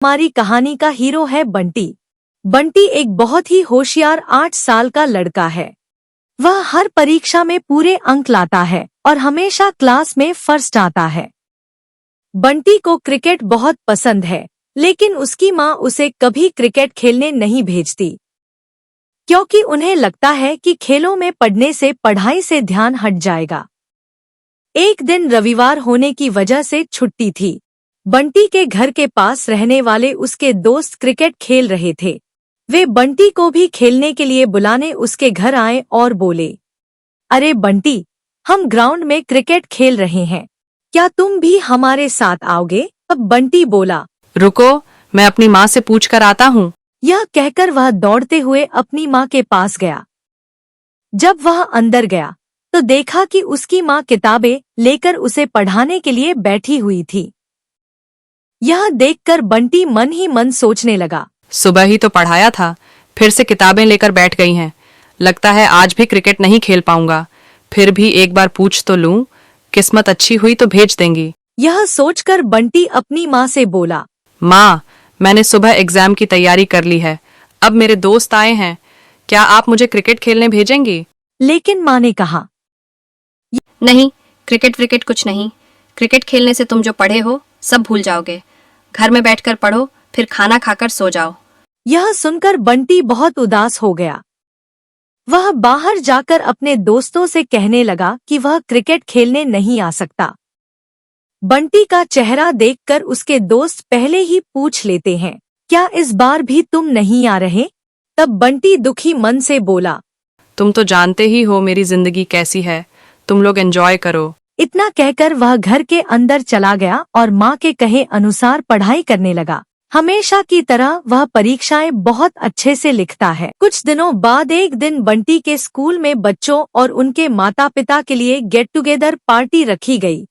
हमारी कहानी का हीरो है बंटी। बंटी एक बहुत ही होशियार 8 साल का लड़का है। वह हर परीक्षा में पूरे अंक लाता है और हमेशा क्लास में फर्स्ट आता है। बंटी को क्रिकेट बहुत पसंद है, लेकिन उसकी माँ उसे कभी क्रिकेट खेलने नहीं भेजती, क्योंकि उन्हें लगता है कि खेलों में पढ़ने से पढ़ाई से ध्यान हट जाएगा। एक दिन रविवार होने की वजह से छुट्टी थी। बंटी के घर के पास रहने वाले उसके दोस्त क्रिकेट खेल रहे थे। वे बंटी को भी खेलने के लिए बुलाने उसके घर आए और बोले, अरे बंटी, हम ग्राउंड में क्रिकेट खेल रहे हैं, क्या तुम भी हमारे साथ आओगे? अब बंटी बोला, रुको, मैं अपनी माँ से पूछ कर आता हूँ। यह कहकर वह दौड़ते हुए अपनी माँ के पास गया। जब वह अंदर गया तो देखा कि उसकी माँ किताबें लेकर उसे पढ़ाने के लिए बैठी हुई थी। यह देखकर बंटी मन ही मन सोचने लगा, सुबह ही तो पढ़ाया था, फिर से किताबें लेकर बैठ गई हैं। लगता है आज भी क्रिकेट नहीं खेल पाऊंगा। फिर भी एक बार पूछ तो लूं, किस्मत अच्छी हुई तो भेज देंगी। यह सोचकर बंटी अपनी माँ से बोला, माँ, मैंने सुबह एग्जाम की तैयारी कर ली है। अब मेरे दोस्त आए हैं, क्या आप मुझे क्रिकेट खेलने भेजेंगी? लेकिन माँ ने कहा, नहीं, क्रिकेट व्रिकेट कुछ नहीं। क्रिकेट खेलने से तुम जो पढ़े हो सब भूल जाओगे। घर में बैठकर पढ़ो, फिर खाना खाकर सो जाओ। यह सुनकर बंटी बहुत उदास हो गया। वह बाहर जाकर अपने दोस्तों से कहने लगा कि वह क्रिकेट खेलने नहीं आ सकता। बंटी का चेहरा देखकर उसके दोस्त पहले ही पूछ लेते हैं, क्या इस बार भी तुम नहीं आ रहे? तब बंटी दुखी मन से बोला, तुम तो जानते ही हो मेरी जिंदगी कैसी है, तुम लोग एंजॉय करो। इतना कहकर वह घर के अंदर चला गया और माँ के कहे अनुसार पढ़ाई करने लगा। हमेशा की तरह वह परीक्षाएं बहुत अच्छे से लिखता है। कुछ दिनों बाद एक दिन बंटी के स्कूल में बच्चों और उनके माता पिता के लिए गेट टुगेदर पार्टी रखी गई।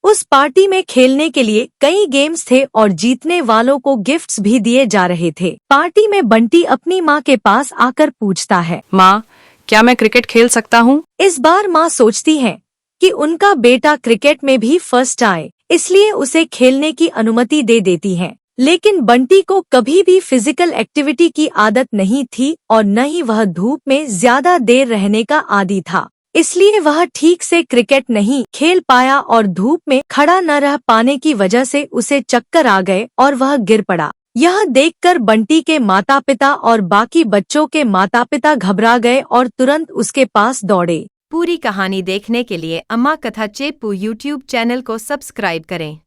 उस पार्टी में खेलने के लिए कई गेम्स थे और जीतने वालों को गिफ्ट्स भी दिए जा रहे थे। पार्टी में बंटी अपनी माँ के पास आकर पूछता है, माँ, क्या मैं क्रिकेट खेल सकता हूँ? इस बार माँ सोचती है कि उनका बेटा क्रिकेट में भी फर्स्ट आए, इसलिए उसे खेलने की अनुमति दे देती है। लेकिन बंटी को कभी भी फिजिकल एक्टिविटी की आदत नहीं थी और न ही वह धूप में ज्यादा देर रहने का आदी था, इसलिए वह ठीक से क्रिकेट नहीं खेल पाया और धूप में खड़ा न रह पाने की वजह से उसे चक्कर आ गए और वह गिर पड़ा। यह देखकर बंटी के माता पिता और बाकी बच्चों के माता पिता घबरा गए और तुरंत उसके पास दौड़े। पूरी कहानी देखने के लिए अम्मा कथा चेप्पू यूट्यूब चैनल को सब्सक्राइब करें।